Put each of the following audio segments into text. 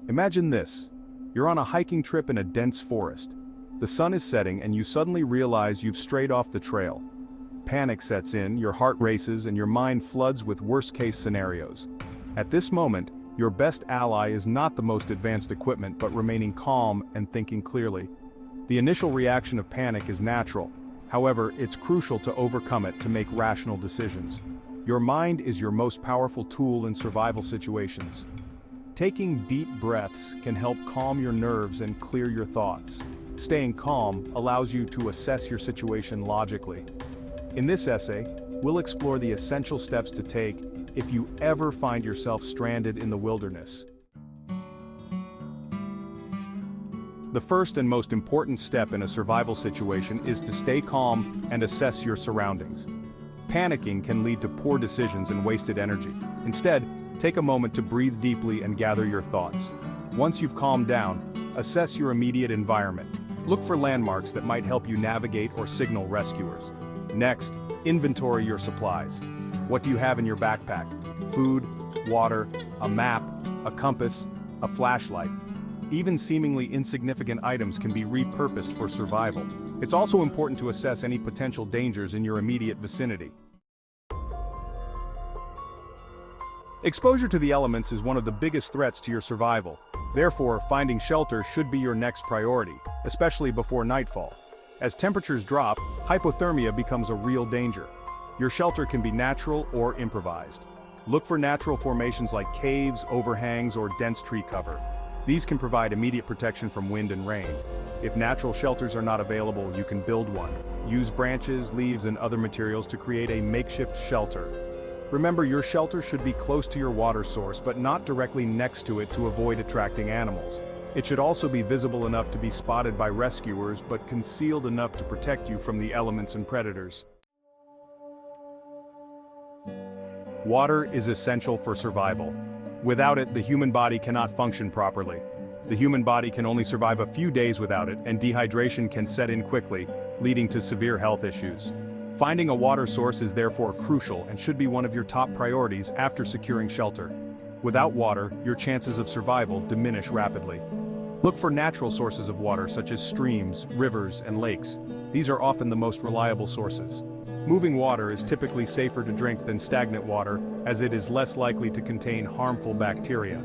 Imagine this. You're on a hiking trip in a dense forest. The sun is setting and you suddenly realize you've strayed off the trail. Panic sets in, your heart races, and your mind floods with worst-case scenarios. At this moment, your best ally is not the most advanced equipment but remaining calm and thinking clearly. The initial reaction of panic is natural. However, it's crucial to overcome it to make rational decisions. Your mind is your most powerful tool in survival situations. Taking deep breaths can help calm your nerves and clear your thoughts. Staying calm allows you to assess your situation logically. In this essay, we'll explore the essential steps to take if you ever find yourself stranded in the wilderness. The first and most important step in a survival situation is to stay calm and assess your surroundings. Panicking can lead to poor decisions and wasted energy. Instead, take a moment to breathe deeply and gather your thoughts. Once you've calmed down, assess your immediate environment. Look for landmarks that might help you navigate or signal rescuers. Next, inventory your supplies. What do you have in your backpack? Food, water, a map, a compass, a flashlight. Even seemingly insignificant items can be repurposed for survival. It's also important to assess any potential dangers in your immediate vicinity. Exposure to the elements is one of the biggest threats to your survival. Therefore, finding shelter should be your next priority, especially before nightfall. As temperatures drop, hypothermia becomes a real danger. Your shelter can be natural or improvised. Look for natural formations like caves, overhangs, or dense tree cover. These can provide immediate protection from wind and rain. If natural shelters are not available, you can build one. Use branches, leaves, and other materials to create a makeshift shelter. Remember, your shelter should be close to your water source but not directly next to it to avoid attracting animals. It should also be visible enough to be spotted by rescuers but concealed enough to protect you from the elements and predators. Water is essential for survival. Without it, the human body cannot function properly. The human body can only survive a few days without it, and dehydration can set in quickly, leading to severe health issues. Finding a water source is therefore crucial and should be one of your top priorities after securing shelter. Without water, your chances of survival diminish rapidly. Look for natural sources of water such as streams, rivers, and lakes. These are often the most reliable sources. Moving water is typically safer to drink than stagnant water, as it is less likely to contain harmful bacteria.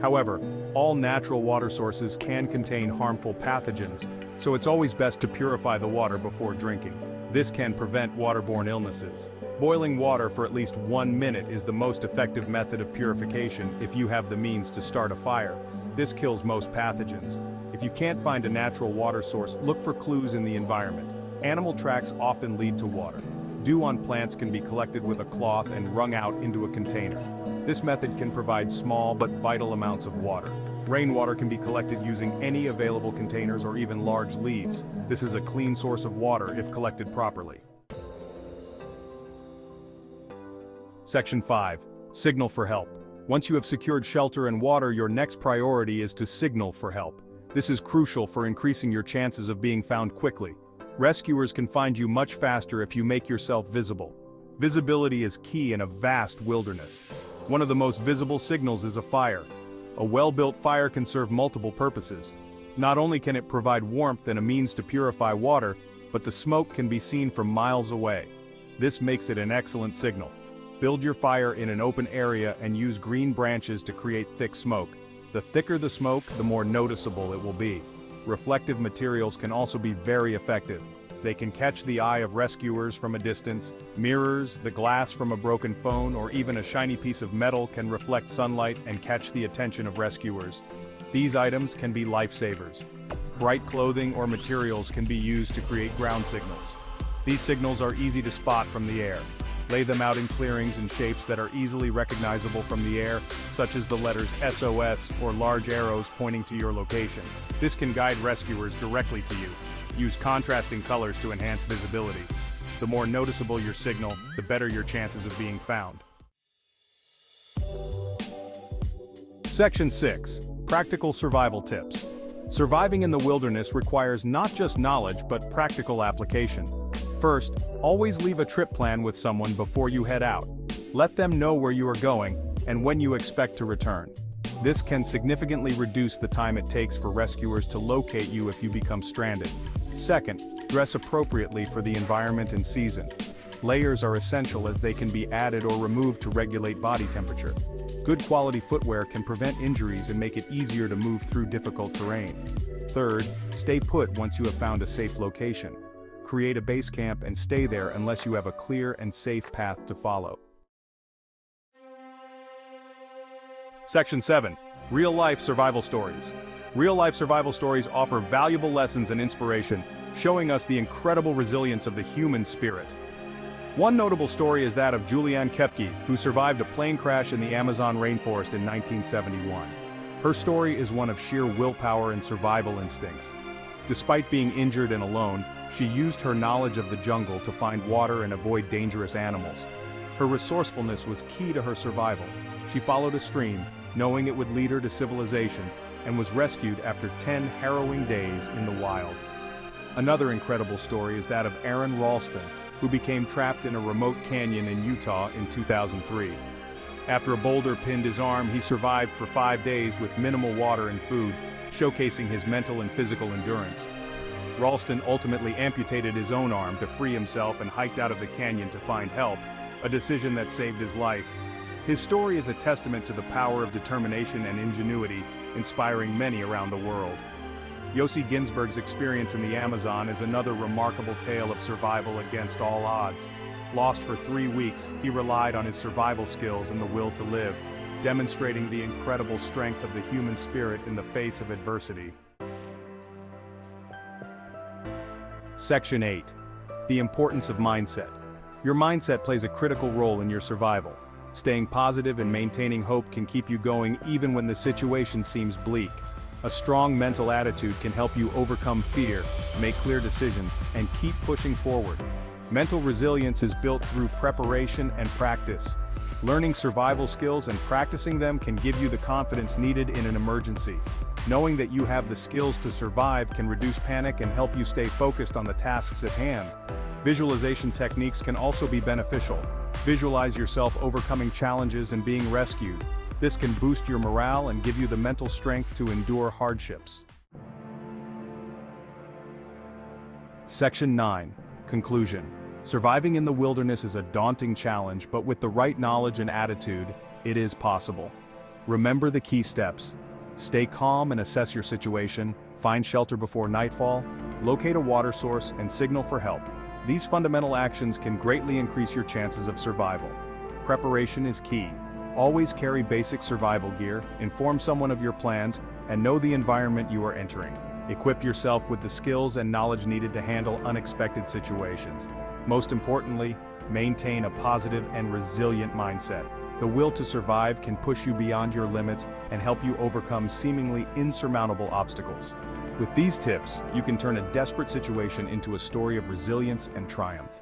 However, all natural water sources can contain harmful pathogens, so it's always best to purify the water before drinking. This can prevent waterborne illnesses. Boiling water for at least 1 minute is the most effective method of purification if you have the means to start a fire. This kills most pathogens. If you can't find a natural water source, look for clues in the environment. Animal tracks often lead to water. Dew on plants can be collected with a cloth and wrung out into a container. This method can provide small but vital amounts of water. Rainwater can be collected using any available containers or even large leaves. This is a clean source of water if collected properly. Section 5. Signal for help. Once you have secured shelter and water, your next priority is to signal for help. This is crucial for increasing your chances of being found quickly. Rescuers can find you much faster if you make yourself visible. Visibility is key in a vast wilderness. One of the most visible signals is a fire. A well-built fire can serve multiple purposes. Not only can it provide warmth and a means to purify water, but the smoke can be seen from miles away. This makes it an excellent signal. Build your fire in an open area and use green branches to create thick smoke. The thicker the smoke, the more noticeable it will be. Reflective materials can also be very effective. They can catch the eye of rescuers from a distance. Mirrors, the glass from a broken phone, or even a shiny piece of metal can reflect sunlight and catch the attention of rescuers. These items can be lifesavers. Bright clothing or materials can be used to create ground signals. These signals are easy to spot from the air. Lay them out in clearings and shapes that are easily recognizable from the air, such as the letters SOS or large arrows pointing to your location. This can guide rescuers directly to you. Use contrasting colors to enhance visibility. The more noticeable your signal, the better your chances of being found. Section 6. Practical survival tips. Surviving in the wilderness requires not just knowledge but practical application. First, always leave a trip plan with someone before you head out. Let them know where you are going and when you expect to return. This can significantly reduce the time it takes for rescuers to locate you if you become stranded. Second, dress appropriately for the environment and season. Layers are essential as they can be added or removed to regulate body temperature. Good quality footwear can prevent injuries and make it easier to move through difficult terrain. Third, stay put once you have found a safe location. Create a base camp and stay there unless you have a clear and safe path to follow. Section 7. Real-life survival stories. Real-life survival stories offer valuable lessons and inspiration, showing us the incredible resilience of the human spirit. One notable story is that of Julianne Koepke, who survived a plane crash in the Amazon rainforest in 1971. Her story is one of sheer willpower and survival instincts. Despite being injured and alone, she used her knowledge of the jungle to find water and avoid dangerous animals. Her resourcefulness was key to her survival. She followed a stream, knowing it would lead her to civilization, and was rescued after 10 harrowing days in the wild. Another incredible story is that of Aaron Ralston, who became trapped in a remote canyon in Utah in 2003. After a boulder pinned his arm, he survived for 5 days with minimal water and food, showcasing his mental and physical endurance. Ralston ultimately amputated his own arm to free himself and hiked out of the canyon to find help, a decision that saved his life. His story is a testament to the power of determination and ingenuity, inspiring many around the world. Yossi Ginsberg's experience in the Amazon is another remarkable tale of survival against all odds. Lost for 3 weeks, he relied on his survival skills and the will to live, demonstrating the incredible strength of the human spirit in the face of adversity. Section 8. The importance of mindset. Your mindset plays a critical role in your survival. Staying positive and maintaining hope can keep you going even when the situation seems bleak. A strong mental attitude can help you overcome fear, make clear decisions, and keep pushing forward. Mental resilience is built through preparation and practice. Learning survival skills and practicing them can give you the confidence needed in an emergency. Knowing that you have the skills to survive can reduce panic and help you stay focused on the tasks at hand. Visualization techniques can also be beneficial. Visualize yourself overcoming challenges and being rescued. This can boost your morale and give you the mental strength to endure hardships. Section 9. Conclusion. Surviving in the wilderness is a daunting challenge, but with the right knowledge and attitude, it is possible. Remember the key steps. Stay calm and assess your situation, find shelter before nightfall, locate a water source, and signal for help. These fundamental actions can greatly increase your chances of survival. Preparation is key. Always carry basic survival gear, inform someone of your plans, and know the environment you are entering. Equip yourself with the skills and knowledge needed to handle unexpected situations. Most importantly, maintain a positive and resilient mindset. The will to survive can push you beyond your limits and help you overcome seemingly insurmountable obstacles. With these tips, you can turn a desperate situation into a story of resilience and triumph.